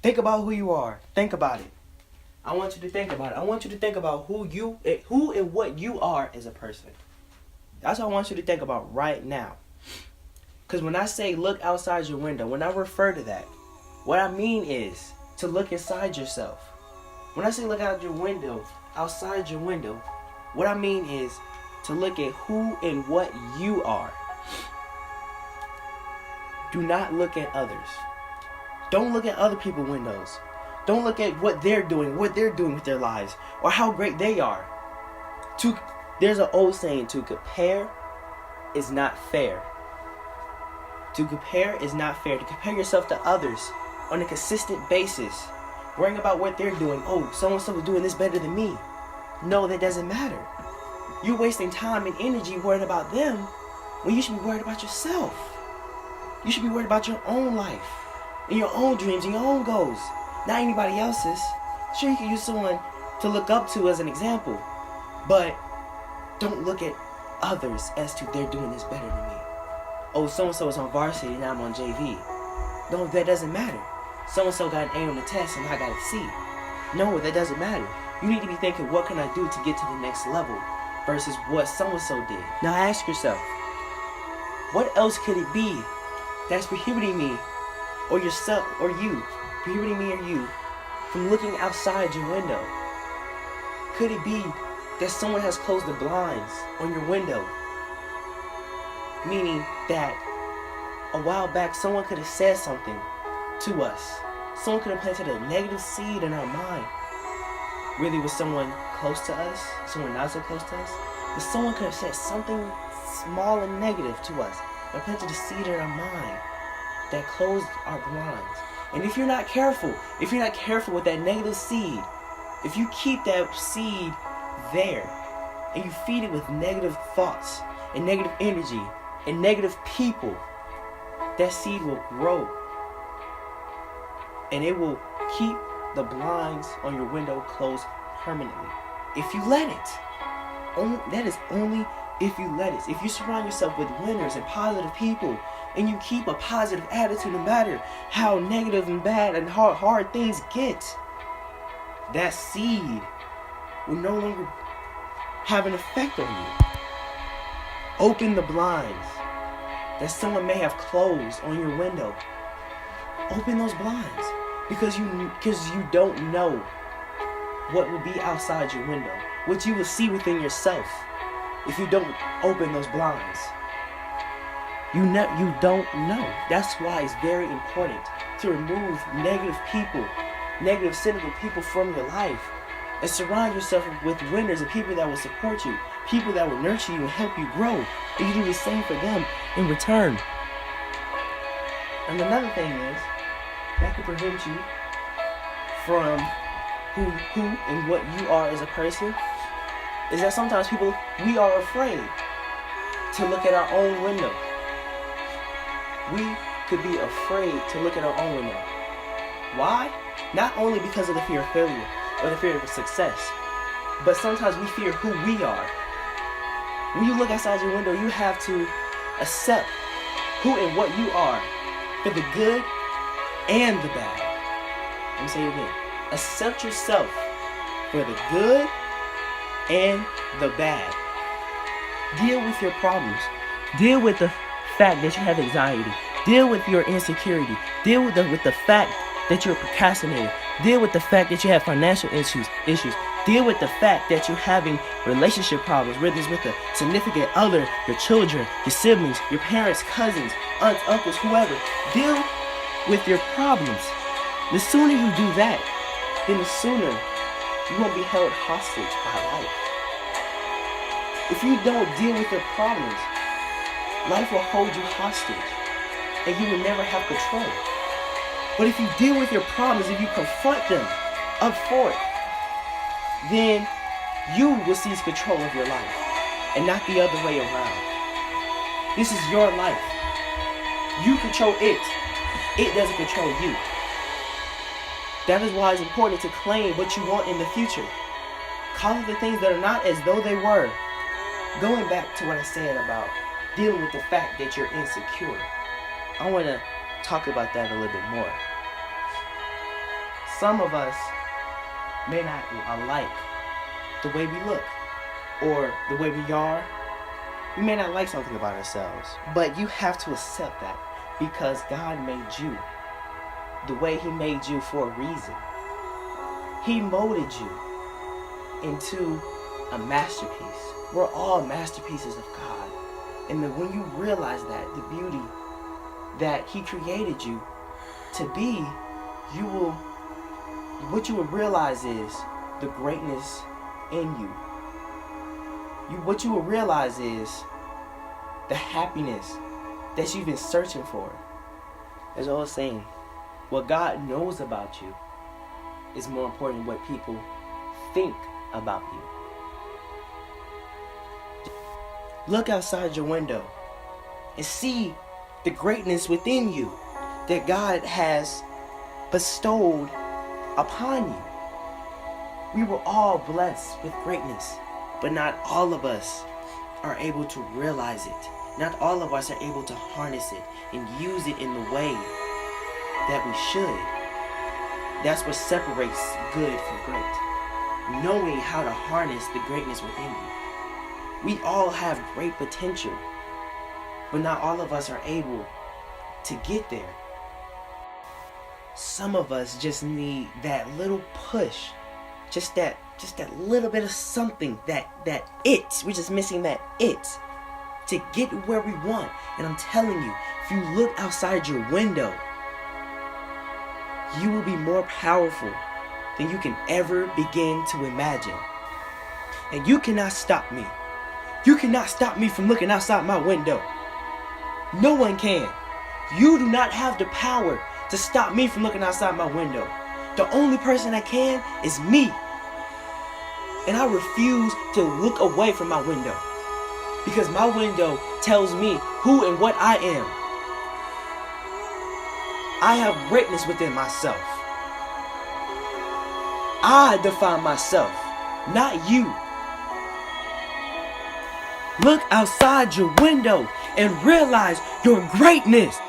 Think about who you are. Think about it. I want you to think about it. I want you to think about who and what you are as a person. That's what I want you to think about right now. Because when I say look outside your window, when I refer to that, what I mean is to look inside yourself. When I say look out your window, outside your window, what I mean is to look at who and what you are. Do not look at others. Don't look at other people's windows. Don't look at what they're doing with their lives, or how great they are. There's an old saying, to compare is not fair. To compare is not fair. To compare yourself to others on a consistent basis, worrying about what they're doing. Oh, so-and-so is doing this better than me. No, that doesn't matter. You're wasting time and energy worrying about them when you should be worried about yourself. You should be worried about your own life, and your own dreams, and your own goals, not anybody else's. Sure, you can use someone to look up to as an example, but don't look at others as to they're doing this better than me. Oh, so-and-so is on varsity and I'm on JV. No, that doesn't matter. So-and-so got an A on the test and I got a C. No, that doesn't matter. You need to be thinking, what can I do to get to the next level versus what so-and-so did. Now ask yourself, what else could it be that's prohibiting me or yourself or you, prohibiting me or you from looking outside your window? Could it be that someone has closed the blinds on your window? Meaning that a while back someone could have said something to us. Someone could have planted a negative seed in our mind. Whether it was someone close to us, someone not so close to us, but someone could have said something small and negative to us and planted a seed in our mind that closed our blinds. And if you're not careful with that negative seed, if you keep that seed there and you feed it with negative thoughts and negative energy and negative people, that seed will grow and it will keep the blinds on your window closed permanently. If you let it. That is only if you let it. If you surround yourself with winners and positive people and you keep a positive attitude no matter how negative and bad and hard things get, that seed will no longer have an effect on you. Open the blinds that someone may have closed on your window. Open those blinds because you don't know what will be outside your window, what you will see within yourself if you don't open those blinds. You don't know. That's why it's very important to remove negative people, negative, cynical people from your life, and surround yourself with winners and people that will support you, people that will nurture you and help you grow. And you do the same for them in return. And another thing is that could prevent you from who and what you are as a person is that sometimes we are afraid to look at our own window. We could be afraid to look at our own window. Why? Not only because of the fear of failure or the fear of success, but sometimes we fear who we are. When you look outside your window, you have to accept who and what you are for the good and the bad. Let me say it again. Accept yourself for the good and the bad. Deal with your problems. Deal with the fact that you have anxiety. Deal with your insecurity. Deal with the fact that you're procrastinating. Deal with the fact that you have financial issues. Deal with the fact that you're having relationship problems, whether it's with a significant other, your children, your siblings, your parents, cousins, aunts, uncles, whoever. Deal with your problems. The sooner you do that, then the sooner you won't be held hostage by life. If you don't deal with your problems, life will hold you hostage and you will never have control. But if you deal with your problems, if you confront them up front, then you will seize control of your life and not the other way around. This is your life. You control it. It doesn't control you. That is why it's important to claim what you want in the future. Call it the things that are not as though they were. Going back to what I said about dealing with the fact that you're insecure, I want to talk about that a little bit more. some of us may not like the way we look or the way we are. We may not like something about ourselves, but you have to accept that because God made you the way He made you for a reason. He molded you into a masterpiece. We're all masterpieces of God. And then when you realize that, the beauty that He created you to be, what you will realize is the greatness in you. What you will realize is the happiness that you've been searching for. As I was saying, what God knows about you is more important than what people think about you. Look outside your window and see the greatness within you that God has bestowed upon you. We were all blessed with greatness, but not all of us are able to realize it. Not all of us are able to harness it and use it in the way that we should. That's what separates good from great. Knowing how to harness the greatness within you. We all have great potential, but not all of us are able to get there. Some of us just need that little push, just that little bit of something, that it. We're just missing that it to get where we want. And I'm telling you, if you look outside your window, you will be more powerful than you can ever begin to imagine. And you cannot stop me. You cannot stop me from looking outside my window. No one can. You do not have the power to stop me from looking outside my window. The only person that can is me. And I refuse to look away from my window. Because my window tells me who and what I am. I have greatness within myself. I define myself, not you. Look outside your window and realize your greatness.